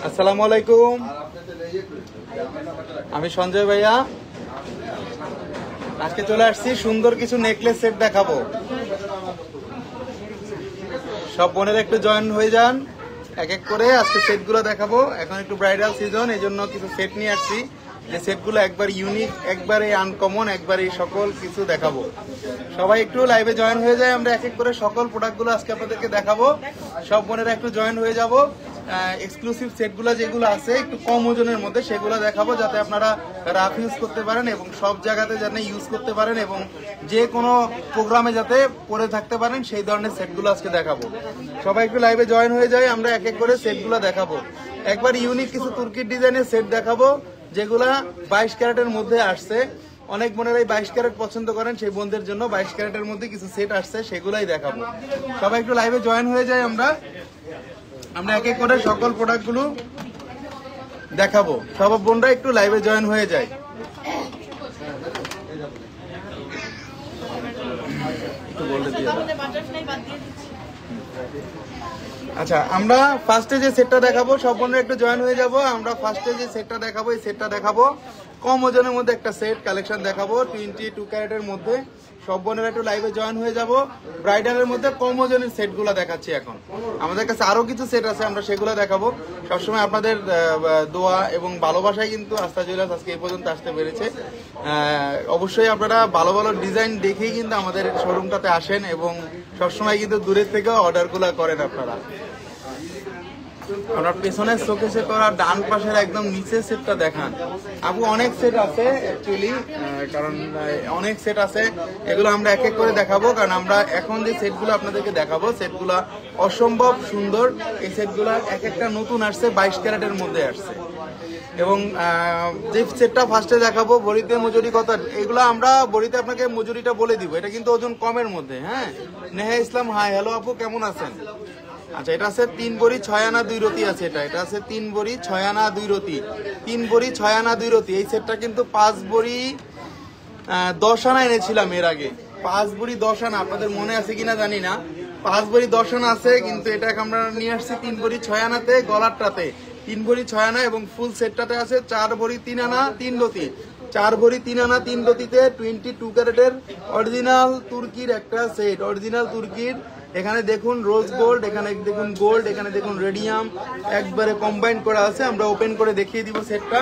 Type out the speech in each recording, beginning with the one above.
আসসালামু আলাইকুম, আমি সঞ্জয় ভাইয়া। আজকে চলে আসছি সুন্দর কিছু নেকলেস সেট দেখাবো। সব বোনেরা একটু জয়েন হয়ে যান, এক এক করে আজকে সেটগুলো দেখাবো। এখন একটু ব্রাইডাল সিজন, এই জন্য কিছু সেট নিয়ে আসছি, যে সেটগুলো একবার ইউনিক, একবারে আনকমন, একবারে সকল কিছু দেখাবো। সবাই একটু লাইভে জয়েন হয়ে যায়, আমরা এক এক করে সকল প্রোডাক্টগুলো আজকে আপনাদেরকে দেখাবো। সব বোনেরা একটু জয়েন হয়ে যাব। এক্সক্লুসিভ সেটগুলো যেগুলো আছে একটু কম ওজনের মধ্যে, সেগুলো দেখাবো, যাতে আপনারা রাফ ইউজ করতে পারেন এবং সব জায়গাতে যাতে ইউজ করতে পারেন এবং যে কোনো প্রোগ্রামে যাতে পরে থাকতে পারেন, সেই ধরনের সেটগুলো আজকে দেখাবো। সবাই একটু লাইভে জয়েন হয়ে যায়, আমরা এক এক করে সেটগুলো দেখাবো। একবার ইউনিক কিছু তুর্কির ডিজাইনের সেট দেখাবো, যেগুলা 22 ক্যারেটের মধ্যে আসছে। অনেক বোনেরাই 22 ক্যারেট পছন্দ করেন, সেই বোনদের জন্য 22 ক্যারেটের মধ্যে কিছু সেট আসছে, সেগুলাই দেখাবো। সবাই একটু লাইভে জয়েন হয়ে যায়, আমরা এক এক করে সকল প্রোডাক্টগুলো দেখাবো। সব বোনরা একটু লাইভে জয়েন হয়ে যায়। আচ্ছা, আমরা ফার্স্টে যে সেটটা দেখাবো, সব বোনরা একটু জয়েন হয়ে যাব। আমরা ফার্স্টে যে সেটটা দেখাবো, এই সেটটা দেখাবো কম ওজনের মধ্যে একটা সেট কালেকশন দেখাবো 22 ক্যারেটের মধ্যে। সব বোনেরা একটু লাইভে জয়েন হয়ে যাব। ব্রাইডালের মধ্যে কম ওজনের সেটগুলো দেখাচ্ছি। এখন আমাদের কাছে আরো কিছু সেট আছে, আমরা সেগুলো দেখাবো। সবসময় আপনাদের দোয়া এবং ভালোবাসায় কিন্তু আস্থা জুয়েলার্স আজকে এই পর্যন্ত আসতে পেরেছে। অবশ্যই আপনারা ভালো ভালো ডিজাইন দেখেই কিন্তু আমাদের শোরুমটাতে আসেন এবং সবসময় কিন্তু দূরের থেকেও অর্ডারগুলো করেন আপনারা। আপনার পেছনের শোকেসে করা ডান পাশের একদম নিচের সেটটা দেখান। আপু অনেক সেট আছে অ্যাকচুয়ালি, কারণ অনেক সেট আছে, এগুলো আমরা এক এক করে দেখাবো। কারণ আমরা এখন যে সেটগুলো আপনাদেরকে দেখাবো, সেটগুলো অসম্ভব সুন্দর। এই সেটগুলো এক একটা নতুন আসছে, 22 ক্যারেটের মধ্যে আসছে। এবং যে সেটটা ফার্স্টে দেখাবো, বড়িতে মজুরি কত, এগুলো আমরা বড়িতে আপনাকে মজুরিটা বলে দিব। এটা কিন্তু ওজন কমের মধ্যে। হ্যাঁ, নেহা ইসলাম, হাই, হ্যালো আপু, কেমন আছেন? আচ্ছা, এটা আছে 3 ভরি 6 আনা 2 রতি আছে। এটা আছে 3 ভরি 6 আনা 2 রতি, 3 ভরি 6 আনা 2 রতি। এই সেটটা কিন্তু 5 ভরি 10 আনা এনেছিলাম এর আগে। 5 ভরি 10 আনা, আপনাদের মনে আছে কিনা জানি না। 5 ভরি 10 আনা আছে, কিন্তু এটাকে আমরা নিয়ে আসছি 3 ভরি 6 আনাতে, গলারটাতে 3 ভরি 6 আনা এবং ফুল সেটটাতে আছে 4 ভরি 3 আনা 3 রতি। 4 ভরি 3 আনা 3 রতিতে 22 ক্যারেটের অরিজিনাল তুর্কির একটা সেট, অরিজিনাল তুর্কির। এখানে দেখুন রোজ গোল্ড, এখানে দেখুন গোল্ড, এখানে দেখুন রেডিয়াম, একবারে কম্বাইন করা আছে। আমরা ওপেন করে দেখিয়ে দিব সেটটা।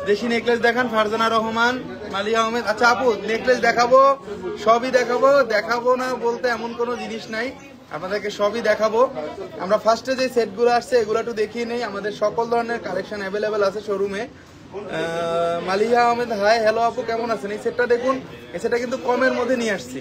দেশি নেকলেস দেখান, ফারজানা রহমান, মালিয়া আহমেদ। আচ্ছা আপু, নেকলেস দেখাবো, সবই দেখাবো। দেখাবো না বলতে এমন কোনো জিনিস নাই, আপনাদেরকে সবই দেখাবো। আমরা ফার্স্টে যে সেটগুলো আসছে এগুলো একটু দেখিয়ে নেই। আমাদের সকল ধরনের কালেকশন অ্যাভেলেবেল আছে শোরুমে। মালিয়া আহমেদ, হাই, হ্যালো আপু, কেমন আছেন? এই সেটটা দেখুন, এই সেটটা কিন্তু কমের মধ্যে নিয়ে আসছি।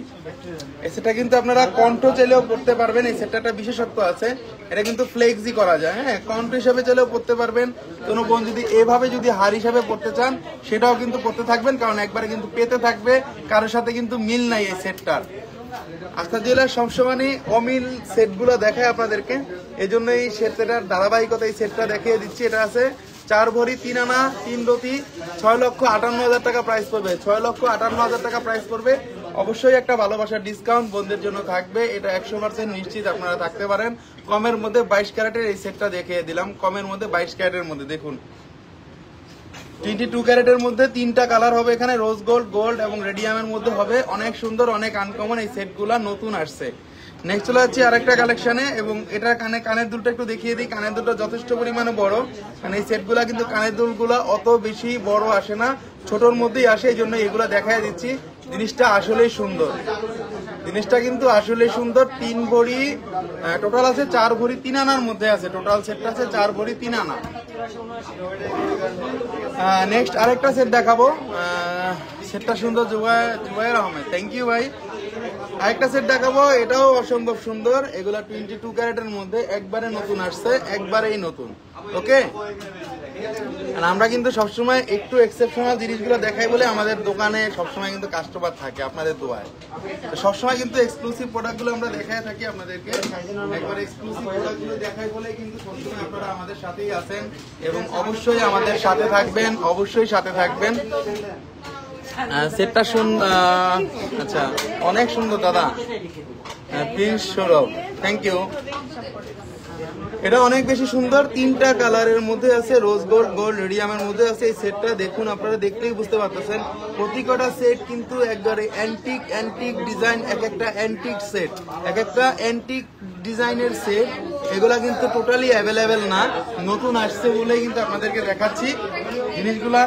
এই সেটটা কিন্তু আপনারা কণ্ঠ চাইলেও পড়তে পারবেন। এই সেটটা একটা বিশেষত্ব আছে, এটা কিন্তু ফ্লেক্সি করা যায়। হ্যাঁ, কণ্ঠ হিসাবে চাইলেও পড়তে পারবেন। কোনো বোন যদি এভাবে যদি হার হিসাবে পড়তে চান, সেটাও কিন্তু পড়তে থাকবেন, কারণ একবারে কিন্তু পেতে থাকবে, কারোর সাথে কিন্তু মিল নাই এই সেটটার। আস্থা জুয়েলার্স সবসময় অমিল সেটগুলো দেখায় আপনাদেরকে, এই জন্য এই সেটটার ধারাবাহিকতা এই সেটটা দেখিয়ে দিচ্ছি। এটা আছে 4 ভরি 3 আনা 3 রতি, 6,58,000 টাকা প্রাইস পড়বে। 6,58,000 টাকা প্রাইস পড়বে। অবশ্যই একটা ভালোবাসার ডিসকাউন্ট বোনদের জন্য থাকবে, এটা 100% নিশ্চিত আপনারা থাকতে পারেন। কমের মধ্যে 22 ক্যারেটের এই সেটটা দেখিয়ে দিলাম, কমের মধ্যে 22 ক্যারেটের মধ্যে। দেখুন 22 ক্যারেটের মধ্যে 3টা কালার হবে এখানে, রোজ গোল্ড, গোল্ড এবং রেডিয়ামের মধ্যে হবে। অনেক সুন্দর, অনেক আনকমন এই সেটগুলা নতুন আসছে। নেক্সট চলে যাচ্ছি আরেকটা কালেকশনে, এবং এটার কানের দুলটা একটু দেখিয়ে দিই। কানের দুলটা যথেষ্ট পরিমাণে বড়, কারণ এই সেটগুলা কিন্তু কানের দুলগুলা অত বেশি বড় আসে না, ছোটর মধ্যেই আসে, এই জন্য এগুলা দেখাই দিচ্ছি। জিনিসটা আসলেই সুন্দর, জিনিসটা কিন্তু আসলেই সুন্দর। 3 ভরি টোটাল আছে, 4 ভরি 3 আনার মধ্যে আছে। টোটাল সেটটা আছে 4 ভরি 3 আনা। নেক্সট আরেকটা সেট দেখাবো, সেটটা সুন্দর। জুবাইর আহমেদ, থ্যাংক ইউ ভাই। আরেকটা সেট দেখাবো, এটাও অসম্ভব সুন্দর। এগুলা 22 ক্যারেটের মধ্যে, একবারে নতুন আসছে, একবারেই নতুন। ওকে, আমরা কিন্তু সবসময় একটু এক্সেপশনাল জিনিসগুলো দেখাই বলে আমাদের দোকানে সবসময় কিন্তু কাস্টমার থাকে আপনাদের দোয়ায়। সবসময় কিন্তু এক্সক্লুসিভ প্রোডাক্টগুলো আমরা দেখাই থাকি আপনাদেরকে। একবার এক্সক্লুসিভ প্রোডাক্টগুলো দেখাই বলে কিন্তু সবসময় আপনারা আমাদের সাথেই আছেন এবং অবশ্যই আমাদের সাথে থাকবেন, অবশ্যই সাথে থাকবেন। সেটটা আচ্ছা অনেক সুন্দর দাদা, প্রিন্স সৌরভ, থ্যাংক ইউ। এটা অনেক বেশি সুন্দর, 3টা কালারের মধ্যে আছে, রোজ গোল্ড, গোল্ড রেডিয়ামের মধ্যে আছে। এই সেটটা দেখুন, আপনারা দেখলেই বুঝতে পারতেছেন প্রতিটা সেট কিন্তু একবারে অ্যান্টিক অ্যান্টিক ডিজাইন, এক একটা অ্যান্টিক সেট, এক একটা অ্যান্টিক ডিজাইনের সেট। এগুলা কিন্তু টোটালি অ্যাভেলেবেল না, নতুন আসছে বলেই কিন্তু আপনাদেরকে দেখাচ্ছি। জিনিসগুলা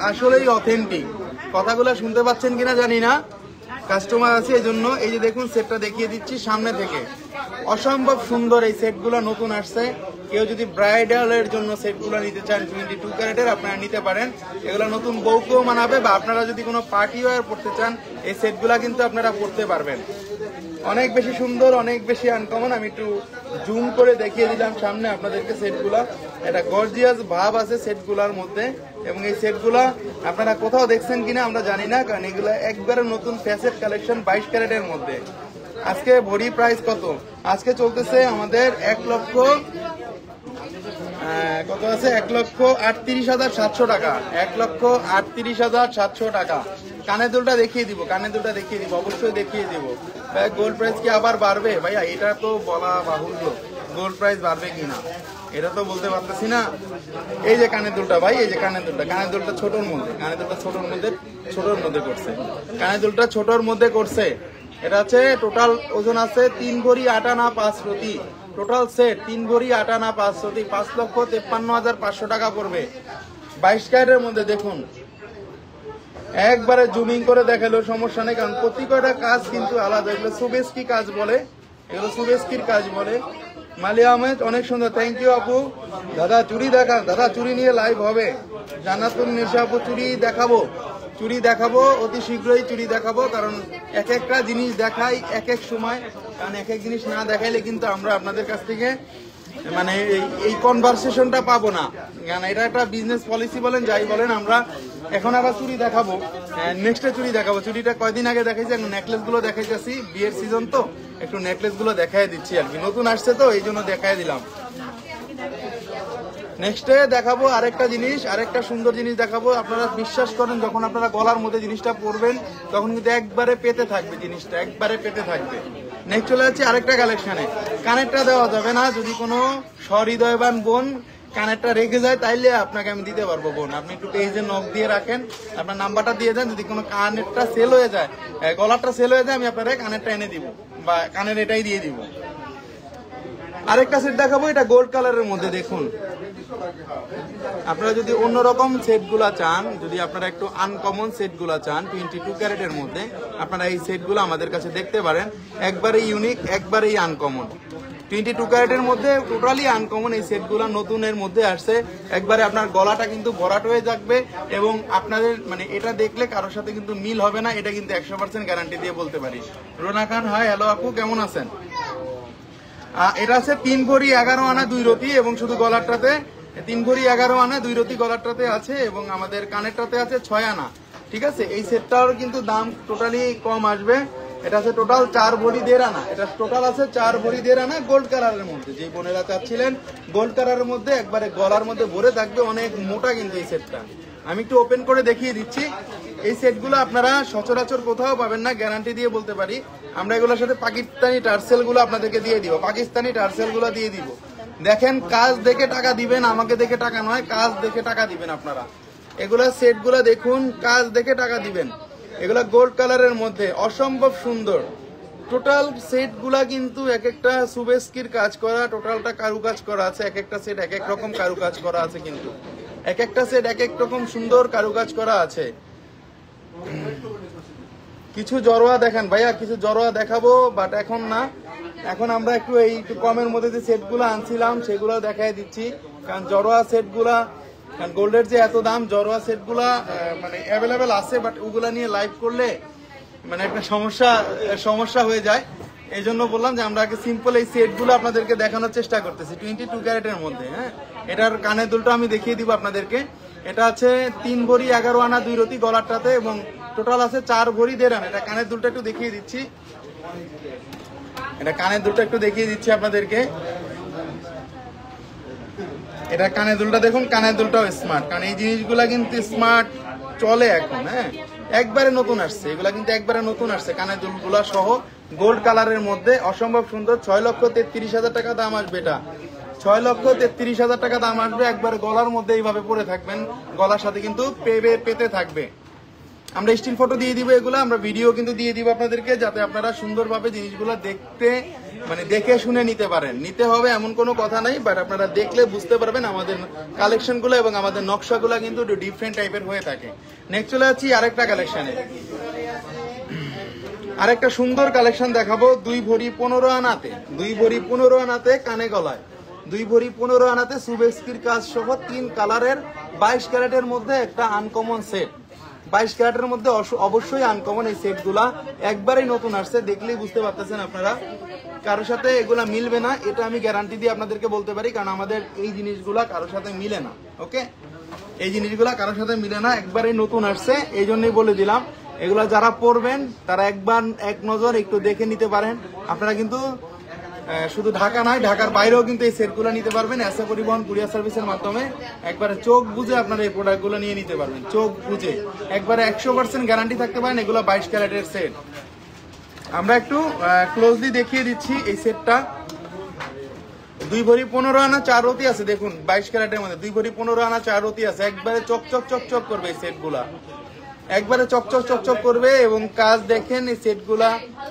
আসলেই অথেন্টিক। কথাগুলো শুনতে পাচ্ছেন কিনা জানি না, কাস্টমার আছে এই জন্য। এই যে দেখুন সেটটা দেখিয়ে দিচ্ছি সামনে থেকে, অসম্ভব সুন্দর এই সেটগুলো নতুন আসছে। কেউ যদি ব্রাইডালের জন্য সেটগুলো নিতে চান 22 ক্যারেটের, আপনারা নিতে পারেন। এগুলো নতুন বউকেও মানাবে, বা আপনারা যদি কোনো পার্টি ওয়্যার পড়তে চান এই সেটগুলো কিন্তু আপনারা পড়তে পারবেন। অনেক বেশি সুন্দর, অনেক বেশি আনকমন। আমি একটু জুম করে দেখিয়ে দিলাম সামনে আপনাদেরকে সেটগুলা। এটা গর্জিয়াস ভাব আছে সেটগুলোর মধ্যে, এবং এই সেটগুলা আপনারা কোথাও দেখছেন কিনা আমরা জানি না, কারণ এগুলো একবারে নতুন ফ্যাসেট কালেকশন 22 ক্যারেটের মধ্যে। আজকে ভরি প্রাইস কত? আজকে চলতেছে আমাদের 1 লক্ষ কত আছে, 1,38,700 টাকা, 1,38,700 টাকা। কানের দুলটা দেখিয়ে দিব, কানের দুলটা দেখিয়ে দিব, অবশ্যই দেখিয়ে দিব। ভাই গোল্ড প্রাইস কি আবার বাড়বে? ভাইয়া এটা তো বলা বাহুল্য, গোল্ড প্রাইস বাড়বে কিনা এটা তো বলতে পারতেছি না। এই যে কানের দুলটা ভাই, এই যে কানের দুলটা, কানের দুলটা ছোটর মধ্যে, কানের দুলটা ছোটর মধ্যে করছে, কানের দুলটা ছোটর মধ্যে করছে। এটা হচ্ছে টোটাল ওজন আছে 3 ভরি 8 আনা 5 রতি। টোটাল সেট 3 ভরি 8 আনা 5 রতি, 5,53,500 টাকা পড়বে 22 ক্যারেটের মধ্যে। দেখুন একবারে জুমিং করে দেখালেও সমস্যা নেই, কারণ প্রতিটা কাজ কিন্তু আলাদা। এগুলো সুবেস্কি কাজ বলে, এগুলো সুবেস্কির কাজ বলে। মালিয়া আহমেদ অনেক সুন্দর, থ্যাংক ইউ আপু। দাদা চুড়ি দেখান, দাদা চুড়ি নিয়ে লাইভ হবে। জান্নাতুন নিশা আপু চুড়ি দেখাবো, চুড়ি দেখাবো অতি শীঘ্রই, চুড়ি দেখাবো। কারণ এক একটা জিনিস দেখাই এক এক সময়, কারণ এক এক জিনিস না দেখাইলে কিন্তু আমরা আপনাদের কাছ থেকে মানে এই কনভারসেশনটা পাবো না। কারণ এটা একটা বিজনেস পলিসি বলেন যাই বলেন। আমরা এখন আবার চুড়ি দেখাবো, নেক্সটে চুড়ি দেখাবো। চুড়িটা কয়দিন আগে দেখাইছি, এখন নেকলেস গুলো দেখাইতেছি, বিয়ের সিজন তো একটু নেকলেস গুলো দেখাই দিচ্ছি আর কি, নতুন আসছে তো এই জন্য দেখাই দিলাম। নেক্সটে দেখাবো আরেকটা জিনিস, আরেকটা সুন্দর জিনিস দেখাবো। আপনারা বিশ্বাস করেন, যখন আপনারা গলার মধ্যে জিনিসটা পরবেন তখন কিন্তু একবারে পেতে থাকবে, জিনিসটা একবারে পেতে থাকবে। নেক্সট চলে যাচ্ছে আরেকটা কালেকশনে। কানেরটা দেওয়া যাবে না, যদি কোনো সহৃদয়বান বোন কানেরটা রেখে যায় তাইলে আপনাকে আমি দিতে পারবো বোন। আপনি একটু পেজে নক দিয়ে রাখেন, আপনার নাম্বারটা দিয়ে দেন। যদি কোনো কানেরটা সেল হয়ে যায়, গলারটা সেল হয়ে যায়, আমি আপনারা কানেরটা এনে দিব, বা কানের এটাই দিয়ে দিব। আরেকটা সেট দেখাবো, এটা গোল্ড কালারের মধ্যে। দেখুন আপনারা যদি অন্যরকম সেটগুলা চান, যদি আপনারা একটু আনকমন সেটগুলা চান 22 ক্যারেটের মধ্যে, আপনারা এই সেটগুলো আমাদের কাছে দেখতে পারেন। একবারেই ইউনিক, একবারেই আনকমন। 22 ক্যারেটের মধ্যে টোটালি আনকমন এই সেটগুলো নতুনের মধ্যে আসছে। একবারে আপনার গলাটা কিন্তু ভরাট হয়ে থাকবে, এবং আপনাদের মানে এটা দেখলে কারোর সাথে কিন্তু মিল হবে না, এটা কিন্তু 100% গ্যারান্টি দিয়ে বলতে পারি। রোনা খান, হাই, হ্যালো আপু, কেমন আছেন? এটা আছে 3 ভরি 11 আনা 2 রতি, এবং শুধু গলারটাতে 3 ভরি 11 আনা 2 রতি গলারটাতে আছে, এবং আমাদের কানেরটাতে আছে 6 আনা। ঠিক আছে, এই সেটটার কিন্তু দাম টোটালি কম আসবে। এটা আছে টোটাল 4 ভরি 1.5 আনা, এটা টোটাল আছে 4 ভরি 1.5 আনা গোল্ড কালারের মধ্যে। যে বোনেরা চাচ্ছিলেন গোল্ড কালারের মধ্যে, একবারে গলার মধ্যে ভরে থাকবে, অনেক মোটা কিন্তু এই সেটটা। আমি একটু ওপেন করে দেখিয়ে দিচ্ছি। এই সেটগুলো আপনারা সচরাচর কোথাও পাবেন না, গ্যারান্টি দিয়ে বলতে পারি। আমরা এগুলোর সাথে পাকিস্তানি টার্সেল গুলো আপনাদেরকে দিয়ে দিব, পাকিস্তানি টার্সেল গুলো দিয়ে দিব। দেখেন, কাজ দেখে টাকা দিবেন, আমাকে দেখে টাকা নয়, কাজ দেখে টাকা দিবেন আপনারা। এগুলা সেট গুলা দেখুন, কাজ দেখে টাকা দিবেন। এগুলা গোল্ড কালারের মধ্যে অসম্ভব সুন্দর। টোটাল সেট গুলা কিন্তু এক একটা সুবেস্কির কাজ করা, টোটালটা কারুকাজ করা আছে। এক একটা সেট এক এক রকম কারুকাজ করা আছে, কিন্তু এক একটা সেট এক এক রকম সুন্দর কারুকাজ করা আছে। কিছু জড়োয়া দেখেন ভাইয়া, কিছু জড়োয়া দেখাবো, বাট এখন না। এখন আমরা একটু একটু কমের মধ্যে যে সেটগুলো আনছিলাম সেগুলো দেখাই দিচ্ছি। কারণ জড়োয়া সেটগুলা, কারণ গোল্ডের যে এত দাম, জড়োয়া সেটগুলা মানে অ্যাভেলেবেল আছে, বাট ওগুলা নিয়ে লাইভ করলে মানে একটা সমস্যা হয়ে যায়। এই জন্য বললাম যে আমরা আগে সিম্পল এই সেটগুলো আপনাদেরকে দেখানোর চেষ্টা করতেছি 22 ক্যারেটের মধ্যে। হ্যাঁ, এটার কানের দুলটা আমি দেখিয়ে দিব আপনাদেরকে। এটা আছে 3 ভরি 11 আনা 2 রতি গলারটাতে, এবং টোটাল আছে 4 ভরি 1.5 আনা। এটা কানের দুলটা একটু দেখিয়ে দিচ্ছি, এটা কানের দুলটা একটু দেখিয়ে দিচ্ছি আপনাদেরকে। এটা কানের দুলটা দেখুন, কানের দুলটাও স্মার্ট, কারণ এই জিনিসগুলা কিন্তু স্মার্ট চলে এখন। হ্যাঁ, একবারে নতুন আসছে, এগুলা কিন্তু একবারে নতুন আসছে, কানের দুলগুলা সহ গোল্ড কালারের মধ্যে অসম্ভব সুন্দর। 6,33,000 টাকা দাম আসবে এটা, 6,33,000 টাকা দাম আসবে। একবারে গলার মধ্যে এইভাবে পরে থাকবেন, গলার সাথে কিন্তু পেতে থাকবে। আমরা স্টিল ফটো দিয়ে দিব, এগুলো আমরা ভিডিও কিন্তু দিয়ে দিব আপনাদেরকে, যাতে আপনারা সুন্দরভাবে জিনিসগুলো দেখতে মানে দেখে শুনে নিতে পারেন। নিতে হবে এমন কোনো কথা নাই, বাট আপনারা দেখলে বুঝতে পারবেন আমাদের কালেকশনগুলো এবং আমাদের নকশাগুলো কিন্তু ডিফারেন্ট টাইপের হয়ে থাকে। নেক্সট চলে যাচ্ছি আরেকটা কালেকশনে, আরেকটা সুন্দর কালেকশন দেখাবো। 2 ভরি 15 আনাতে, 2 ভরি 15 আনাতে কানে গলায়, 2 ভরি 15 আনাতে সুবেস্কির কাজ সহ 3 কালারের 22 ক্যারেটের মধ্যে একটা আনকমন সেট। 22 ক্যারেটের মধ্যে অবশ্যই আনকমন এই সেটগুলা, একবারই নতুন আসছে, দেখলেই বুঝতে পারতেছেন আপনারা। কারোর সাথে এগুলা মিলবে না, এটা আমি গ্যারান্টি দিয়ে আপনাদেরকে বলতে পারি, কারণ আমাদের এই জিনিসগুলা কারোর সাথে মিলে না। ওকে, এই জিনিসগুলা কারোর সাথে মিলে না, একবারই নতুন আসছে, এই জন্যই বলে দিলাম। এগুলা যারা পরবেন তারা একবার এক নজর একটু দেখে নিতে পারেন। আপনারা কিন্তু শুধু ঢাকা নয়, ঢাকার বাইরেও কিন্তু এই সেটগুলো নিতে পারবেন এসএ পরিবহন কুরিয়ার সার্ভিসের মাধ্যমে। একবারে চোখ বুঝে আপনারা এই প্রোডাক্টগুলো নিয়ে নিতে পারবেন, চোখ বুঝে একবারে 100% গ্যারান্টি থাকতে পারেন। এগুলো 22 ক্যারেটের সেট। আমরা একটু ক্লোজলি দেখিয়ে দিচ্ছি এই সেটটা। 2 ভরি 15 আনা 4 রতি আছে, দেখুন 22 ক্যারেটের মধ্যে 2 ভরি 15 আনা 4 রতি আছে। একবারে চকচক চকচক করবে এই সেটগুলা, একবারে চকচক চকচক করবে। এবং কাজ দেখেন এই সেটগুলা,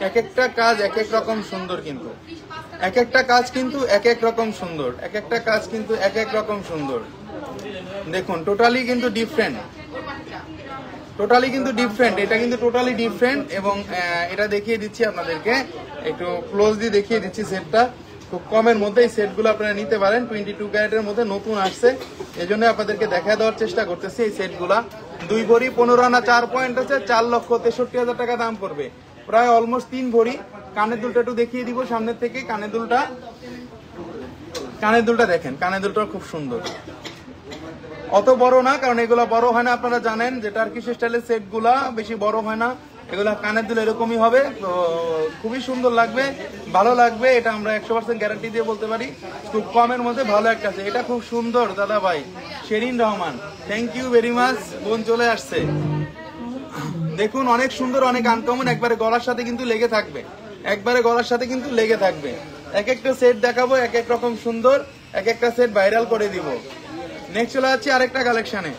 এক একটা কাজ এক এক রকম সুন্দর, কিন্তু এক একটা কাজ কিন্তু এক এক রকম সুন্দর, এক একটা কাজ কিন্তু এক এক রকম সুন্দর। দেখুন টোটালি কিন্তু ডিফারেন্ট, টোটালি কিন্তু ডিফারেন্ট, এটা কিন্তু টোটালি ডিফারেন্ট। এবং এটা দেখিয়ে দিচ্ছি আপনাদেরকে, একটু ক্লোজলি দেখিয়ে দিচ্ছি সেটটা। খুব কমের মধ্যে এই সেটগুলো আপনারা নিতে পারেন, 22 ক্যারেটের মধ্যে নতুন আসছে, এই জন্য আপনাদেরকে দেখা দেওয়ার চেষ্টা করতেছি এই সেটগুলা। 2 ভরি 15 আনা 4 পয়েন্ট আছে, 4,63,000 টাকা দাম পড়বে, প্রায় অলমোস্ট 3 ভরি। কানের দুলটা একটু দেখিয়ে দিব সামনের থেকে। কানের দুলটা দেখেন, কানের দুলটা খুব সুন্দর, অত বড় না, কারণ এগুলা বড় হয় না, আপনারা জানেন যে টার্কিশ স্টাইলের সেট গুলা বেশি বড় হয় না। এগুলা কানের দুল এরকমই হবে, তো খুবই সুন্দর লাগবে, ভালো লাগবে, এটা আমরা 100% গ্যারান্টি দিয়ে বলতে পারি। খুব কমের মধ্যে ভালো একটা আছে, এটা খুব সুন্দর দাদা ভাই Sherin Rahman, thank you very much, বোন চলে আসছে। দেখুন অনেক সুন্দর, অনেক আনকমন, একবারে গলার সাথে কিন্তু লেগে থাকবে, একবারে গলার সাথে কিন্তু লেগে থাকবে। এক একটা সেট দেখাবো এক এক রকম সুন্দর, এক একটা সেট ভাইরাল করে দিব। নেক্সট চলে যাচ্ছি আরেকটা কালেকশনে।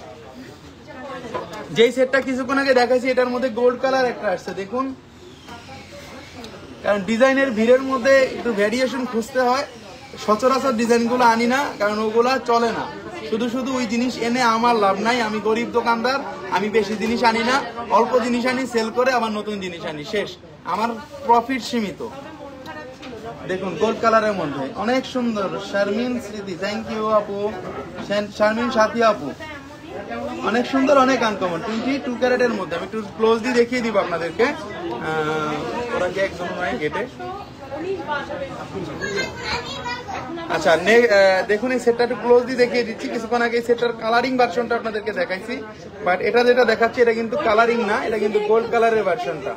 যেই সেটটা কিছুক্ষণ আগে দেখাইছি এটার মধ্যে গোল্ড কালার একটা আসছে, দেখুন। কারণ ডিজাইনের ভিড়ের মধ্যে একটু ভ্যারিয়েশন খুঁজতে হয়, সচরাচর ডিজাইনগুলো আনি না, কারণ ওগুলা চলে না। শুধু শুধু ওই জিনিস এনে আমার লাভ নাই, আমি গরিব দোকানদার, আমি বেশি জিনিস আনি না, অল্প জিনিস আনি, সেল করে আবার নতুন জিনিস আনি, শেষ, আমার প্রফিট সীমিত। দেখুন গোল্ড কালারের মধ্যে অনেক সুন্দর, শারমিন স্মৃতি, থ্যাংক ইউ আপু, শারমিন সাথী আপু, অনেক সুন্দর, অনেক আনকমন, 22 ক্যারেটের মধ্যে। আমি একটু ক্লোজলি দেখিয়ে দিব আপনাদেরকে, ওরা কি একদম নয় গেটে। আচ্ছা দেখুন এই সেটটা একটু ক্লোজলি দেখিয়ে দিচ্ছি। কিছুক্ষণ আগে এই সেটটার কালারিং ভার্সনটা আপনাদেরকে দেখাইছি, বাট এটা যেটা দেখাচ্ছি এটা কিন্তু কালারিং না, এটা কিন্তু গোল্ড কালারের ভার্সনটা।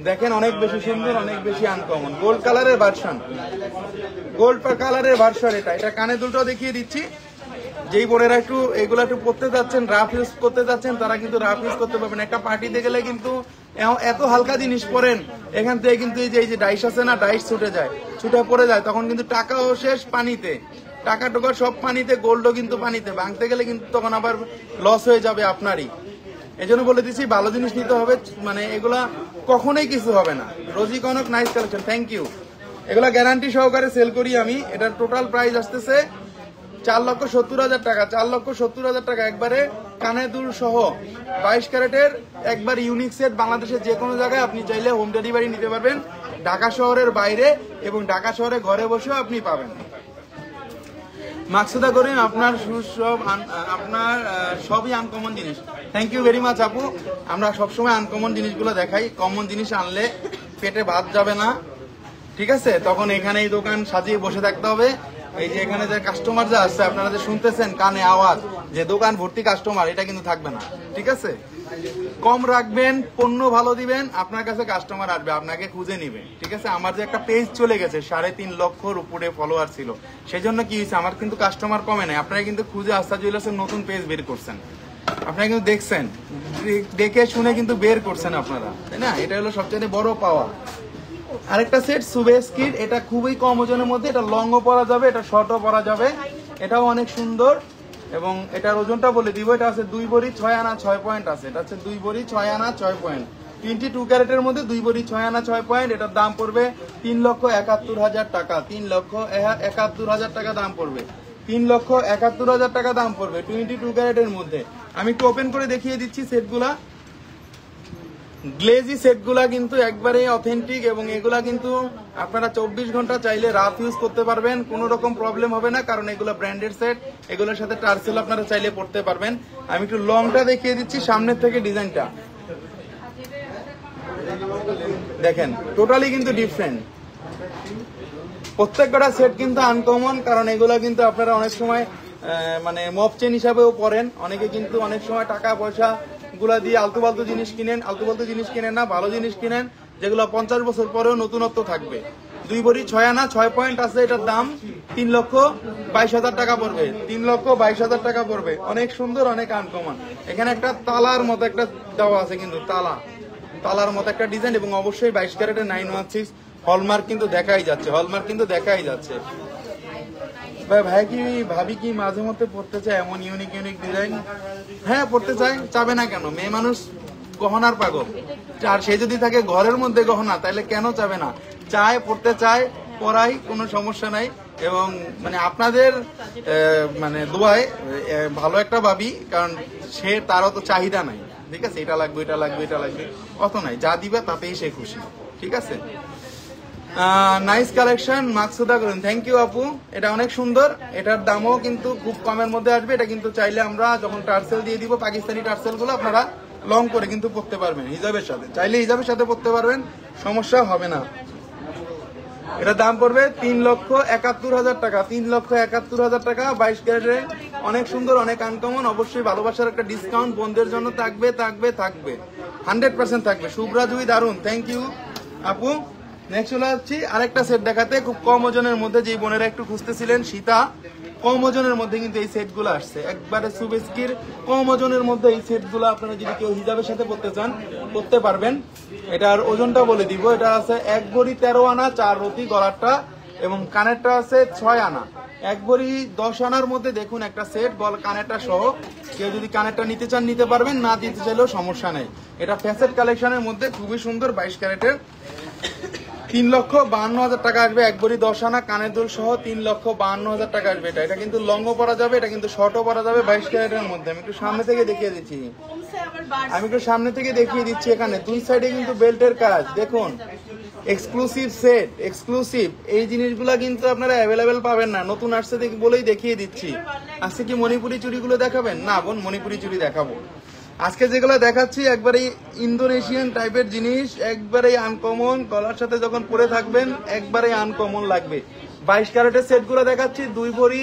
দেখেন অনেক বেশি সুন্দর, অনেক বেশি আনকমন, গোল্ড কালারের ভার্সন, গোল্ড কালারের ভার্সন। এটা কানে দুলটাও দেখিয়ে দিচ্ছি। যেই বোনেরা একটু এগুলো একটু পড়তে যাচ্ছেন, রাফ ইউজ করতে যাচ্ছেন, তারা কিন্তু রাফ ইউজ করতে পারবেন। একটা পার্টিতে গেলে কিন্তু এত হালকা জিনিস পরেন, এখান থেকে কিন্তু এই যে ডাইস আছে না, ডাইস ছুটে যায়, ছুটে পড়ে যায়, তখন কিন্তু টাকাও শেষ পানিতে, টাকা টোকা সব পানিতে, গোল্ডও কিন্তু পানিতে, ভাঙতে গেলে কিন্তু তখন আবার লস হয়ে যাবে আপনারই। এই জন্য বলে দিচ্ছি ভালো জিনিস নিতে হবে, মানে এগুলা কখনোই কিছু হবে না। Rozy Konok nice collection, thank you. এগুলা গ্যারান্টি সহকারে সেল করি আমি। এটার টোটাল প্রাইস আসতেছে 4,70,000 টাকা, 4,70,000 টাকা, একবারে কানে দুল সহ 22 ক্যারেটের একবার ইউনিক সেট। বাংলাদেশের যে কোনো জায়গায় আপনি চাইলে হোম ডেলিভারি নিতে পারবেন, ঢাকা শহরের বাইরে এবং ঢাকা শহরে ঘরে বসেও আপনি পাবেন। মাকসুদা করিম, আপনার সবই আনকমন জিনিস, থ্যাংক ইউ ভেরি মাচ আপু। আমরা সবসময় আনকমন জিনিসগুলো দেখাই, কমন জিনিস আনলে পেটে ভাত যাবে না, ঠিক আছে? তখন এখানে এই দোকান সাজিয়ে বসে থাকতে হবে। এই যে এখানে যে কাস্টমার যা আসছে, আপনারা যে শুনতেছেন কানে আওয়াজ যে দোকান ভর্তি কাস্টমার, এটা কিন্তু থাকবে না, ঠিক আছে? কম রাখবেন, পণ্য ভালো দিবেন, আপনার কাছে কাস্টমার আসবে, আপনাকে খুঁজে নিবে, ঠিক আছে? আমার যে একটা পেজ চলে গেছে 3.5 লক্ষর উপরে ফলোয়ার ছিল, সেই জন্য কি হয়েছে, আমার কিন্তু কাস্টমার কমে নাই। আপনারা কিন্তু খুঁজে আস্থা জুয়েলার্সের নতুন পেজ বের করছেন, আপনারা কিন্তু দেখছেন, দেখে শুনে কিন্তু বের করছেন আপনারা, তাই না? এটা হলো সবচেয়ে বড় পাওয়া। আরেকটা সেট সুবেস কিড, এটা খুবই কম ওজনের মধ্যে, এটা লংও পরা যাবে, এটা শর্টও পরা যাবে, এটাও অনেক সুন্দর। এবং এটার ওজনটা বলে দিব, এটা আছে 2 ভরি 6 আনা 6 পয়েন্ট আছে, এটা হচ্ছে 2 ভরি 6 আনা 6 পয়েন্ট, 22 ক্যারেটের মধ্যে 2 ভরি 6 আনা 6 পয়েন্ট। এটার দাম পড়বে 3,71,000 টাকা, 3,71,000 টাকা দাম পড়বে, 3,71,000 টাকা দাম পড়বে 22 ক্যারেটের মধ্যে। আমি একটু ওপেন করে দেখিয়ে দিচ্ছি সেটগুলা। গ্লেজি সেটগুলা কিন্তু একবারে অথেন্টিক, এবং এগুলা কিন্তু আপনারা 24 ঘন্টা চাইলে রাফ ইউজ করতে পারবেন, কোনো রকম প্রবলেম হবে না, কারণ এগুলো ব্র্যান্ডেড সেট, এগুলোর সাথে টার্সেল আপনারা চাইলে পড়তে পারবেন। আমি একটু লংটা দেখিয়ে দিচ্ছি, সামনের থেকে ডিজাইনটা দেখেন, টোটালি কিন্তু ডিফারেন্ট। প্রত্যেকটা সেট কিন্তু আনকমন, কারণ এগুলা কিন্তু আপনারা অনেক সময় মানে মফ চেন হিসাবেও পড়েন, অনেকে কিন্তু অনেক সময় টাকা পয়সা গুলা দিয়ে আলতু ফালতু জিনিস কিনেন, আলতু ফালতু জিনিস কিনেন না, ভালো জিনিস কিনেন যেগুলো 50 বছর পরেও নতুনত্ব থাকবে। 2 ভরি 6 আনা 6 পয়েন্ট আছে, এটার দাম 3,22,000 টাকা পড়বে, 3,22,000 টাকা পড়বে। অনেক সুন্দর, অনেক আনকমন। এখানে একটা তালার মতো একটা দেওয়া আছে, কিন্তু তালার মতো একটা ডিজাইন, এবং অবশ্যই 22 ক্যারেটের 916 হলমার্ক কিন্তু দেখাই যাচ্ছে, হলমার্ক কিন্তু দেখাই যাচ্ছে। ভাই কি ভাবি কি মাঝে মধ্যে পড়তে চায় এমন ইউনিক ইউনিক ডিজাইন? হ্যাঁ, পড়তে চায়, চাবে না কেন? মেয়ে মানুষ গহনার পাগল, আর সে যদি থাকে ঘরের মধ্যে গহনা, তাহলে কেন চাবে না? চায়, পড়তে চায়, পড়াই, কোনো সমস্যা নাই। এবং মানে আপনাদের মানে দোয়ায় ভালো একটা ভাবি, কারণ সে তারও তো চাহিদা নাই, ঠিক আছে? এটা লাগবে, এটা লাগবে, এটা লাগবে, অত নাই, যা দিবে তাতেই সে খুশি, ঠিক আছে? নাইস কালেকশন, মাকসুদা করুন, থ্যাংক ইউ আপু, এটা অনেক সুন্দর। এটার দামও কিন্তু খুব কমের মধ্যে আসবে। এটা কিন্তু চাইলে আমরা যখন টার্সেল দিয়ে দিব, পাকিস্তানি টার্সেল গুলো আপনারা লং করে কিন্তু পড়তে পারবেন হিজাবের সাথে, চাইলে হিজাবের সাথে পড়তে পারবেন, সমস্যা হবে না। এটার দাম পড়বে 3,71,000 টাকা, 3,71,000 টাকা, 22 ক্যারেটের, অনেক সুন্দর, অনেক আনকমন। অবশ্যই ভালোবাসার একটা ডিসকাউন্ট বোনদের জন্য থাকবে, থাকবে, থাকবে, 100% থাকবে। শুভ্রা জুই, দারুন, থ্যাংক ইউ আপু। নেক্সট চলে যাচ্ছি আরেকটা সেট দেখাতে, খুব কম ওজনের মধ্যে, যে বোনেরা একটু খুঁজতেছিলেন সীতা, কম ওজনের মধ্যে কিন্তু এই সেটগুলো আসছে, একবারে সুবেস্কির কম ওজনের মধ্যে এই সেটগুলো আপনারা যদি কেউ হিজাবের সাথে পড়তে চান, পড়তে পারবেন। এটার ওজনটা বলে দিব, এটা আছে 1 ভরি 13 আনা 4 রতি গলারটা, এবং কানেরটা আছে 6 আনা। 1 ভরি 10 আনার মধ্যে দেখুন একটা সেট, কানেরটা সহ। কেউ যদি কানেরটা নিতে চান নিতে পারবেন, না দিতে চাইলেও সমস্যা নেই। এটা ফ্যাসেট কালেকশনের মধ্যে খুবই সুন্দর, 22 ক্যারেটের, 3,52,000 টাকা আসবে। 1 ভরি 10 আনা কানের দুল সহ 3,52,000 টাকা আসবে। এটা কিন্তু লংও পরা যাবে, এটা কিন্তু শর্টও পরা যাবে, 22 ক্যারেটের মধ্যে। আমি একটু সামনে থেকে দেখিয়ে দিচ্ছি, এখানে 2 সাইডে কিন্তু বেল্টের কাজ দেখুন, এক্সক্লুসিভ সেট, এক্সক্লুসিভ। এই জিনিসগুলা কিন্তু আপনারা অ্যাভেলেবেল পাবেন না, নতুন আসছে বলেই দেখিয়ে দিচ্ছি। আজকে কি মণিপুরি চুড়িগুলো দেখাবেন? না বোন, মণিপুরি চুড়ি দেখাবো। আজকে যেগুলো দেখাচ্ছি একবারে ইন্দোনেশিয়ান টাইপের জিনিস, একবারে আনকমন, গলার সাথে যখন পরে থাকবেন একবারে আনকমন লাগবে। 22 ক্যারেটের সেটগুলো দেখাচ্ছি, 2 ভরি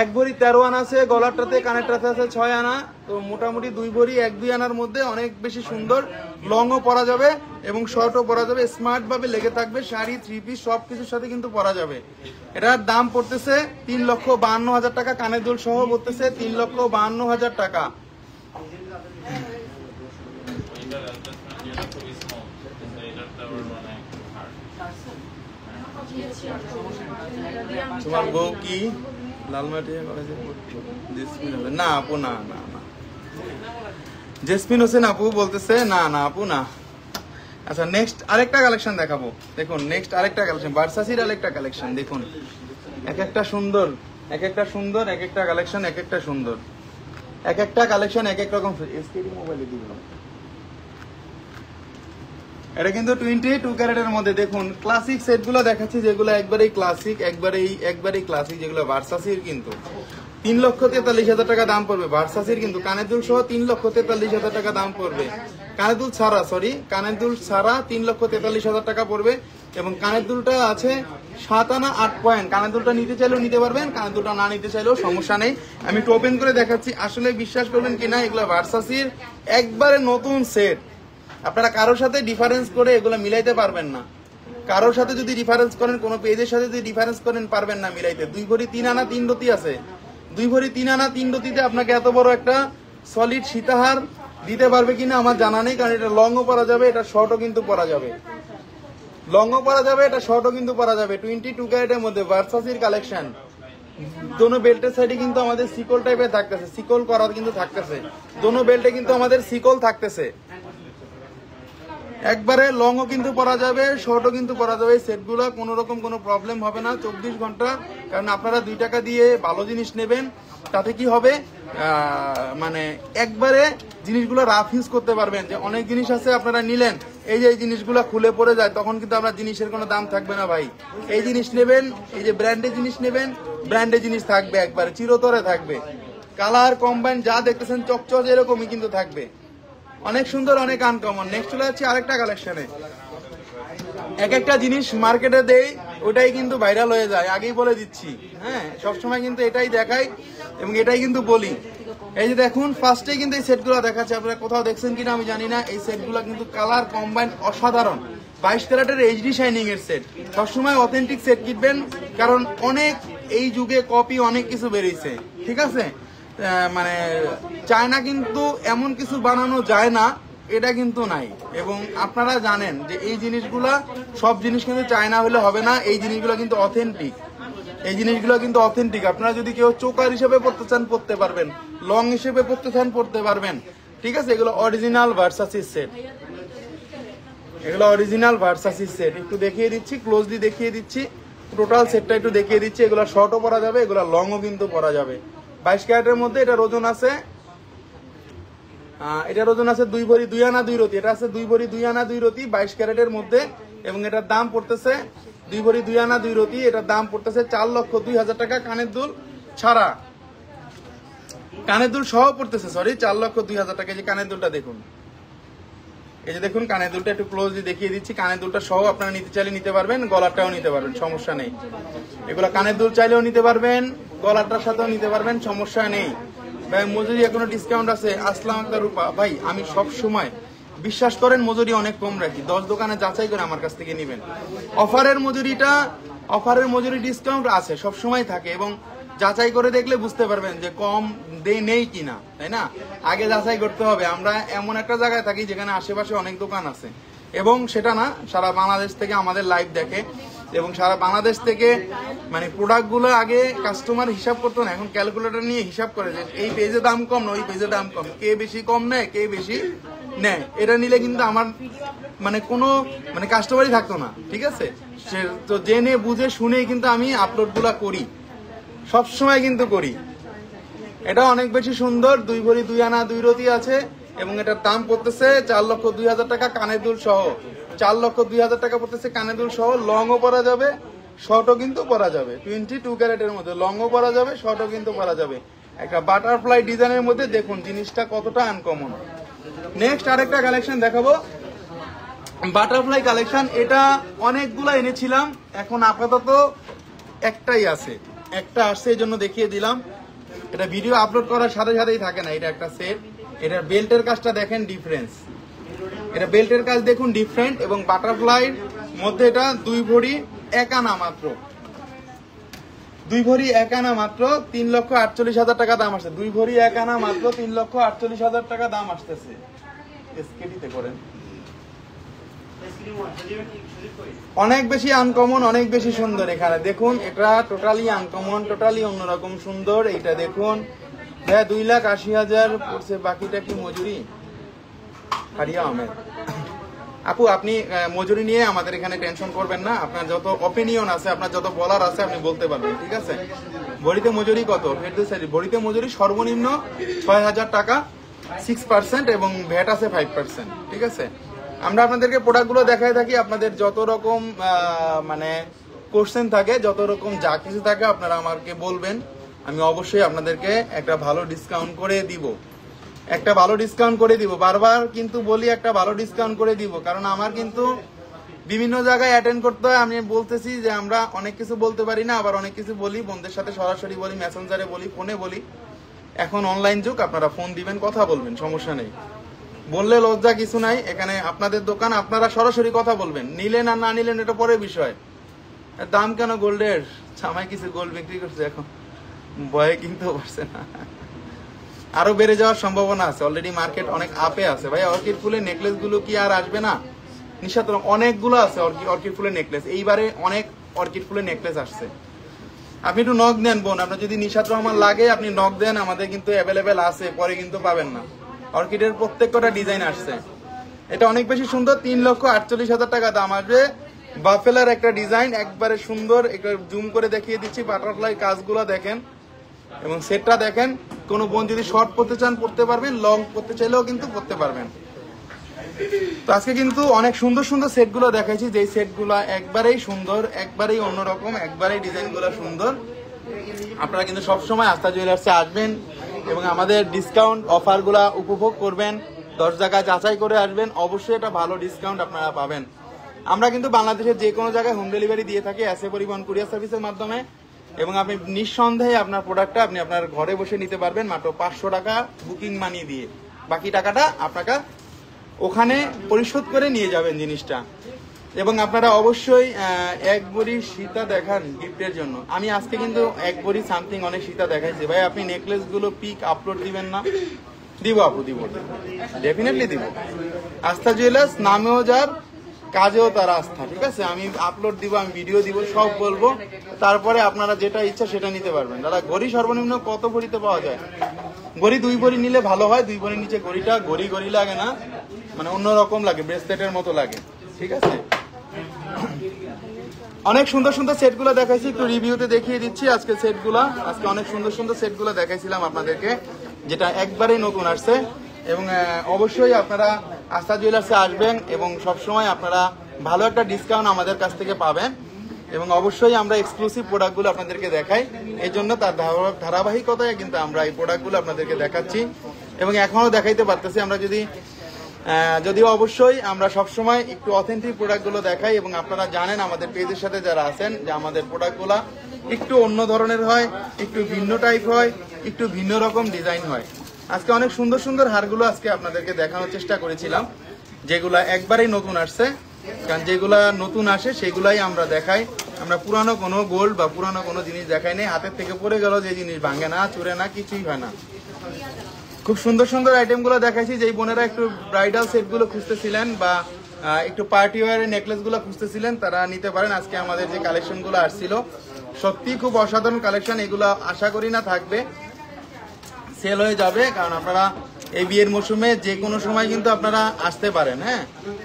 1 ভরি 13 আনা আছে, গলারটাতে কানেরটাতে আছে 6 আনা, তো মোটামুটি 2 ভরি 1-2 আনার মধ্যে, অনেক বেশি সুন্দর। লংও পরা যাবে এবং শর্টও পরা যাবে, স্মার্ট ভাবে লেগে থাকবে, শাড়ি, 3 পিস সবকিছুর সাথে কিন্তু পরা যাবে। এটার দাম পড়তেছে 3,52,000 টাকা, কানের দুল সহ পড়তেছে 3,52,000 টাকা। তোমার বউ কি লালমাটিয়া কলেজে পড়তো? না আপু, না না না, জেসমিন হোসেন আপু বলতেছে না না আপু না। আচ্ছা, নেক্সট আরেকটা কালেকশন দেখাবো, দেখুন নেক্সট আরেকটা কালেকশন, ভার্সাসির আরেকটা কালেকশন দেখুন, এক একটা সুন্দর, এক একটা সুন্দর, এক একটা কালেকশন, এক একটা সুন্দর, এক একটা কালেকশন এক এক রকম। এসকেডি মোবাইলে দিলাম, এটা কিন্তু 22 ক্যারেটের মধ্যে। দেখুন ক্লাসিক সেটগুলো দেখাচ্ছি, যেগুলো একবারেই ক্লাসিক, একবারেই ক্লাসিক, যেগুলো ভার্সাসির কিন্তু 3,43,000 টাকা দাম পড়বে। ভার্সাসির কিন্তু কানের দুল সহ 3,43,000 টাকা দাম পড়বে। কানের দুল ছাড়া, কানের দুল ছাড়া 3,43,000 টাকা পড়বে। এবং কানের দুলটা আছে 7 আনা 8 পয়েন্ট। কানের দুলটা নিতে চাইলেও নিতে পারবেন, কানের দুলটা না নিতে চাইলেও সমস্যা নেই। আমি একটু ওপেন করে দেখাচ্ছি, আসলে বিশ্বাস করবেন কিনা, এগুলো ভার্সাসির একবারে নতুন সেট। আপনারা কারোর সাথে ডিফারেন্স করে এগুলো মিলাইতে পারবেন না, কারোর সাথে যদি ডিফারেন্স করেন, কোনো পেজের সাথে যদি ডিফারেন্স করেন, পারবেন না মিলাইতে। 2 ভরি 3 আনা 3 রতি আছে, 2 ভরি 3 আনা 3 রতিতে আপনাকে এত বড় একটা সলিড সীতাহার দিতে পারবে কিনা আমার জানা নেই, কারণ এটা লংও পরা যাবে, এটা শর্টও কিন্তু পরা যাবে, লংও পরা যাবে, এটা শর্টও কিন্তু পরা যাবে। 22 ক্যারেটের মধ্যে ভার্সাসির কালেকশন, দোনো বেল্টের সাইডে কিন্তু আমাদের সিকল টাইপের থাকতেছে, সিকল করা কিন্তু থাকতেছে, দোনো বেল্টে কিন্তু আমাদের সিকল থাকতেছে। একবারে লংও কিন্তু পরা যাবে, শর্টও কিন্তু পরা যাবে। এই সেটগুলো কোনো রকম কোনো প্রবলেম হবে না 24 ঘন্টা, কারণ আপনারা 2 টাকা দিয়ে ভালো জিনিস নেবেন, তাতে কি হবে মানে একবারে জিনিসগুলো রাফ ইউজ করতে পারবেন। যে অনেক জিনিস আছে আপনারা নিলেন, এই যে এই জিনিসগুলো খুলে পড়ে যায়, তখন কিন্তু আপনার জিনিসের কোনো দাম থাকবে না ভাই। এই জিনিস নেবেন, এই যে ব্র্যান্ডের জিনিস নেবেন, ব্র্যান্ডের জিনিস থাকবে, একবারে চিরতরে থাকবে। কালার কম্বাইন যা দেখতেছেন চকচক এরকমই কিন্তু থাকবে, অনেক সুন্দর, অনেক আনকমন। নেক্সট চলে যাচ্ছে আরেকটা কালেকশনে। এক একটা জিনিস মার্কেটে দেই, ওটাই কিন্তু ভাইরাল হয়ে যায়, আগেই বলে দিচ্ছি। হ্যাঁ, সবসময় কিন্তু এটাই দেখাই এবং এটাই কিন্তু বলি। এই যে দেখুন, ফার্স্টে কিন্তু এই সেটগুলো দেখাচ্ছে, আপনারা কোথাও দেখছেন কিনা আমি জানি না। এই সেটগুলো কিন্তু কালার কম্বাইন অসাধারণ, 22 ক্যারেটের এইচডি শাইনিং এর সেট। সবসময় অথেন্টিক সেট কিনবেন, কারণ অনেক এই যুগে কপি অনেক কিছু বেরিয়েছে, ঠিক আছে। মানে চায়না কিন্তু এমন কিছু বানানো যায় না, এটা কিন্তু নাই। এবং আপনারা জানেন যে এই জিনিসগুলা, সব জিনিস কিন্তু চায়না হলে হবে না, এই জিনিসগুলো কিন্তু অথেন্টিক, এই জিনিসগুলো কিন্তু অথেন্টিক। আপনারা যদি কেউ চোকার হিসেবে পড়তে চান পড়তে পারবেন, লং হিসেবে পড়তে চান পড়তে পারবেন, ঠিক আছে। এগুলো অরিজিনাল ভার্সাসিস সেট, এগুলো অরিজিনাল ভার্সাসিস সেট। একটু দেখিয়ে দিচ্ছি, ক্লোজলি দেখিয়ে দিচ্ছি, টোটাল সেটটা একটু দেখিয়ে দিচ্ছি। এগুলো শর্টও পরা যাবে, এগুলো লংও কিন্তু পরা যাবে। 22 ক্যারেটের মধ্যে এটার ওজন আছে, এটার ওজন আছে 2 ভরি 2 আনা 2 রতি। এটা আছে 2 ভরি 2 আনা 2 রতি 22 ক্যারেটের মধ্যে, এবং এটার দাম পড়তেছে 2 ভরি 2 আনা 2 রতি। এটার দাম পড়তেছে 4,02,000 টাকা, কানের দুল ছাড়া, কানের দুল সহ পড়তেছে, সরি 4,02,000 টাকা। যে কানের দুলটা দেখুন, এই যে দেখুন কানের দুলটা একটু ক্লোজলি দেখিয়ে দিচ্ছি। কানের দুলটা সহ আপনারা নিতে চাইলে নিতে পারবেন, গলাটাও নিতে পারবেন, সমস্যা নেই। এগুলো কানের দুল চাইলেও নিতে পারবেন, গলাটার সাথেও নিতে পারবেন, সমস্যা নেই। ভাই মজুরি এখনো ডিসকাউন্ট আছে। আসলাম একটা রূপা ভাই, আমি সব সময় বিশ্বাস করেন মজুরি অনেক কম রাখি, 10 দোকানে যাচাই করে আমার কাছ থেকে নেবেন। অফারের মজুরি ডিসকাউন্ট আছে, সব সময় থাকে, এবং যাচাই করে দেখলে বুঝতে পারবেন যে কম নেই কিনা, তাই না। আগে যাচাই করতে হবে। আমরা এমন একটা জায়গায় থাকি যেখানে আশেপাশে অনেক দোকান আছে, এবং সেটা না, সারা বাংলাদেশ থেকে আমাদের লাইভ দেখে, এবং সারা বাংলাদেশ থেকে মানে প্রোডাক্টগুলো আগে কাস্টমার হিসাব করতো না, এখন ক্যালকুলেটর নিয়ে হিসাব করে যে এই পেজে দাম কম না ওই পেজে দাম কম, কে বেশি কম নেয় কে বেশি নেয়। এটা নিলে কিন্তু আমার মানে কোনো মানে কাস্টমারই থাকতো না, ঠিক আছে। তো জেনে বুঝে শুনেই কিন্তু আমি আপলোডগুলো করি, সবসময় কিন্তু করি। এটা অনেক বেশি সুন্দর, 2 ভরি 2 আনা 2 রতি আছে, এবং এটার দাম পড়তেছে 4,02,000 টাকা, কানের দুল সহ 4,02,000 টাকা পড়তেছে, কানের দুল সহ। লংও পরা যাবে, শর্টও কিন্তু পরা যাবে। 22 ক্যারেটের মধ্যে লংও পরা যাবে, শর্টও কিন্তু পরা যাবে। একটা বাটারফ্লাই ডিজাইনের মধ্যে দেখুন জিনিসটা কতটা আনকমন। নেক্সট আরেকটা কালেকশন দেখাবো, বাটারফ্লাই কালেকশন। এটা অনেকগুলো এনেছিলাম, এখন আপাতত একটাই আছে, একটা আসছে এই জন্য দেখিয়ে দিলাম। এটা ভিডিও আপলোড করার সাথে সাথেই থাকে না। এটা একটা সেট, এটার বেল্টের কাজটা দেখেন ডিফারেন্স, এটা বেল্টের কাজ দেখুন ডিফারেন্ট, এবং বাটারফ্লাইয়ের মধ্যে এটা 2 ভরি 1 আনা মাত্র, 2 ভরি 1 আনা মাত্র 3,48,000 টাকা দাম আসছে। 2 ভরি 1 আনা মাত্র 3,48,000 টাকা দাম আসতেছে। এসকেটিতে করেন, অনেক বেশি আনকমন, অনেক বেশি সুন্দর। এখানে দেখুন, এটা টোটালি আনকমন, টোটালি অন্যরকম সুন্দর। এইটা দেখুন, 2,80,000 পড়ছে, বাকিটা কি মজুরি? হারিয়া আহমেদ আপু, আপনি মজুরি নিয়ে আমাদের এখানে টেনশন করবেন না। আপনার যত অপিনিয়ন আছে, আপনার যত বলার আছে আপনি বলতে পারবেন, ঠিক আছে। ভরিতে মজুরি কত? ভরিতে মজুরি সর্বনিম্ন 6,000 টাকা, 6%, এবং ভ্যাট আছে 5%, ঠিক আছে। আমরা আপনাদেরকে প্রোডাক্টগুলো দেখাই থাকি, আপনাদের যত রকম মানে কোশ্চেন থাকে, যত রকম যা কিছু থাকে আপনারা আমাকে বলবেন, আমি অবশ্যই আপনাদেরকে একটা ভালো ডিসকাউন্ট করে দিব, একটা ভালো ডিসকাউন্ট করে দিব। বারবার কিন্তু বলি একটা ভালো ডিসকাউন্ট করে দিব, কারণ আমার কিন্তু বিভিন্ন জায়গায় অ্যাটেন্ড করতে হয়। আমি বলতেছি যে আমরা অনেক কিছু বলতে পারি না, আবার অনেক কিছু বলি বন্ধুদের সাথে সরাসরি বলি, মেসেঞ্জারে বলি, ফোনে বলি। এখন অনলাইন যুগ, আপনারা ফোন দিবেন, কথা বলবেন, সমস্যা নেই, বললে লজ্জা কিছু নাই। এখানে আপনাদের দোকান, আপনারা সরাসরি কথা বলবেন, নিলেন আর না নিলেন এটা পরের বিষয়। দাম কেন গোল্ডের? জামাই কিছু গোল্ড বিক্রি করছে, এখন ভয়ে কিনতে পারছে না। আরো বেড়ে যাওয়ার সম্ভাবনা আছে, অলরেডি মার্কেট অনেক আপে আছে ভাই। অর্কিড ফুলের নেকলেস গুলো কি আর আসবে না? নিশাত অনেকগুলো আছে অর্কিড ফুলের নেকলেস, এইবারে অনেক অর্কিড ফুলের নেকলেস আসছে। আপনি একটু নক দেন বোন, আপনার যদি নিশাত রহমান লাগে আপনি নক দেন, আমাদের কিন্তু অ্যাভেলেবেল আছে, পরে কিন্তু পাবেন না। অর্কিডের প্রত্যেকটা ডিজাইন আসছে, এটা অনেক বেশি সুন্দর। 3,48,000 টাকা দাম আসবে। বাফেলার একটা ডিজাইন একবারে সুন্দর, একটু জুম করে দেখিয়ে দিচ্ছি। বাটারফ্লাই কাজগুলো দেখেন এবং সেটটা দেখেন। কোনো বোন যদি শর্ট পড়তে চান পড়তে পারবেন, লং পড়তে চাইলেও কিন্তু পড়তে পারবেন। তো আজকে কিন্তু অনেক সুন্দর সুন্দর সেটগুলো দেখাইছি, যেই সেটগুলো একবারেই সুন্দর, একবারেই অন্যরকম, একবারেই ডিজাইনগুলো সুন্দর। আপনারা কিন্তু সবসময় আস্থা জুয়েলার্সে আসবেন এবং আমাদের ডিসকাউন্ট অফারগুলা উপভোগ করবেন। 10 জায়গায় যাচাই করে আসবেন, অবশ্যই এটা ভালো ডিসকাউন্ট আপনারা পাবেন। আমরা কিন্তু বাংলাদেশের যে কোনো জায়গায় হোম ডেলিভারি দিয়ে থাকি এসএ পরিবহন কুরিয়ার সার্ভিসের মাধ্যমে, এবং আপনি নিঃসন্দেহে আপনার প্রোডাক্টটা আপনি আপনার ঘরে বসে নিতে পারবেন মাত্র 500 টাকা বুকিং মানি দিয়ে। বাকি টাকাটা আপনাকে ওখানে পরিশোধ করে নিয়ে যাবেন জিনিসটা। এবং আপনারা অবশ্যই এক ভরি সীতা দেখান গিফটের জন্য। আমি আজকে কিন্তু এক ভরি সামথিং অনেক সীতা দেখাইছি ভাই। আপনি নেকলেস গুলো পিক আপলোড দিবেন না? দিব আপু, দিব, ডেফিনেটলি দিব। আস্থা জুয়েলার্স নামেও যার, কাজেও তার আস্থা, ঠিক আছে? আমি আপলোড দিব, আমি ভিডিও দিব, সব বলবো, তারপরে আপনারা যেটা ইচ্ছা সেটা নিতে পারবেন। দাদা ঘড়ি সর্বনিম্ন কত ভরিতে পাওয়া যায়? ঘড়ি 2 ভরি নিলে ভালো হয়। 2 ভরির নিচে ঘড়িটা ঘড়ি লাগে না, মানে অন্যরকম লাগে, ব্রেসলেটের মতো লাগে, ঠিক আছে? অনেক সুন্দর সুন্দর সেটগুলো দেখাইছি, একটু রিভিউতে দেখিয়ে দিচ্ছি আজকে সেটগুলা। আজকে অনেক সুন্দর সুন্দর সেটগুলো দেখাইছিলাম আপনাদেরকে, যেটা একবারেই নতুন আসছে। এবং অবশ্যই আপনারা আস্থা জুয়েলার্সে আসবেন এবং সবসময় আপনারা ভালো একটা ডিসকাউন্ট আমাদের কাছ থেকে পাবেন। এবং অবশ্যই আমরা এক্সক্লুসিভ প্রোডাক্টগুলো আপনাদেরকে দেখাই, এই জন্য তার ধারাবাহিকতায় কিন্তু আমরা এই প্রোডাক্টগুলো আপনাদেরকে দেখাচ্ছি এবং এখনো দেখাইতে পারতেছি। আমরা যদিও অবশ্যই আমরা সবসময় একটু অথেন্টিক প্রোডাক্টগুলো দেখাই, এবং আপনারা জানেন আমাদের পেজের সাথে যারা আছেন যে আমাদের প্রোডাক্টগুলো একটু অন্য ধরনের হয়, একটু ভিন্ন টাইপ হয়, একটু ভিন্ন রকম ডিজাইন হয়। আজকে অনেক সুন্দর সুন্দর হারগুলো আজকে আপনাদেরকে দেখানোর চেষ্টা করেছিলাম, যেগুলা একবারেই নতুন আসছে। কারণ যেগুলা নতুন আসে সেগুলাই আমরা দেখাই, আমরা পুরানো কোনো গোল্ড বা পুরানো কোনো জিনিস দেখাই নেই। হাতের থেকে পড়ে গেল যে জিনিস ভাঙে না, চুরে না, কিছুই হয় না। খুব সুন্দর সুন্দর আইটেমগুলো দেখাইছি। যেই বোনেরা একটু ব্রাইডাল সেটগুলো খুঁজতেছিলেন বা একটু পার্টি ওয়ারের নেকলেসগুলো খুঁজতেছিলেন, তারা নিতে পারেন। আজকে আমাদের যে কালেকশনগুলো আসছিল সত্যি খুব অসাধারণ কালেকশন, এগুলো আশা করি না থাকবে, সেল হয়ে যাবে। কারণ আপনারা এই বিয়ের মৌসুমে যে কোনো সময় কিন্তু আপনারা আসতে পারেন। হ্যাঁ,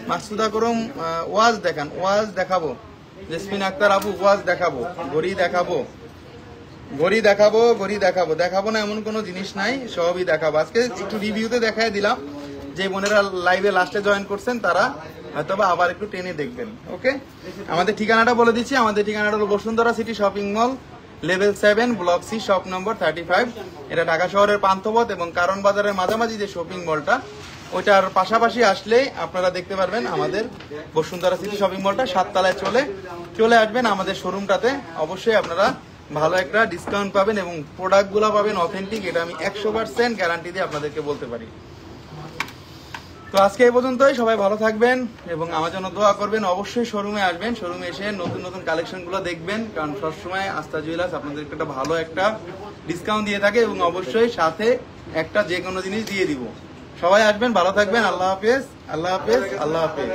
মাকসুদা করুম ওয়াজ দেখান, ওয়াজ দেখাবো। জেসমিন আক্তার আপু ওয়াজ দেখাবো, ঘড়ি দেখাবো, ঘড়ি দেখাবো, ঘড়ি দেখাবো, দেখাবো না এমন কোনো জিনিস নাই, সবই দেখাবো। আজকে একটু রিভিউতে দেখাই দিলাম, যে বোনেরা লাইভে লাস্টে জয়েন করছেন তারা হয়তো আবার একটু টেনে দেখবেন। ওকে, আমাদের ঠিকানাটা বলে দিচ্ছি। আমাদের ঠিকানাটা হলো Bashundhara city shopping mall, level 7, block C, shop number 35। এটা ঢাকা শহরের পান্থপথ এবং কারণ বাজারের মাঝামাঝি যে শপিং মলটা, ওইটার পাশাপাশি আসলেই আপনারা দেখতে পারবেন আমাদের বসুন্ধরা সিটি শপিং মলটা। 7 তলায় চলে আসবেন আমাদের শোরুমটাতে। অবশ্যই আপনারা ভালো একটা ডিসকাউন্ট পাবেন এবং প্রোডাক্টগুলো পাবেন অথেন্টিক, এটা আমি 100% গ্যারান্টি দিয়ে আপনাদেরকে বলতে পারি। তো আজকে এই পর্যন্তই, সবাই ভালো থাকবেন এবং আমার জন্য দোয়া করবেন। অবশ্যই শোরুমে আসবেন, শোরুমে এসে নতুন নতুন কালেকশনগুলো দেখবেন, কারণ সবসময় আস্থা জুয়েলার্স আপনাদেরকে একটা ভালো একটা ডিসকাউন্ট দিয়ে থাকে এবং অবশ্যই সাথে একটা যে কোনো জিনিস দিয়ে দিব। সবাই আসবেন, ভালো থাকবেন। আল্লাহ হাফেজ, আল্লাহ হাফেজ, আল্লাহ হাফেজ।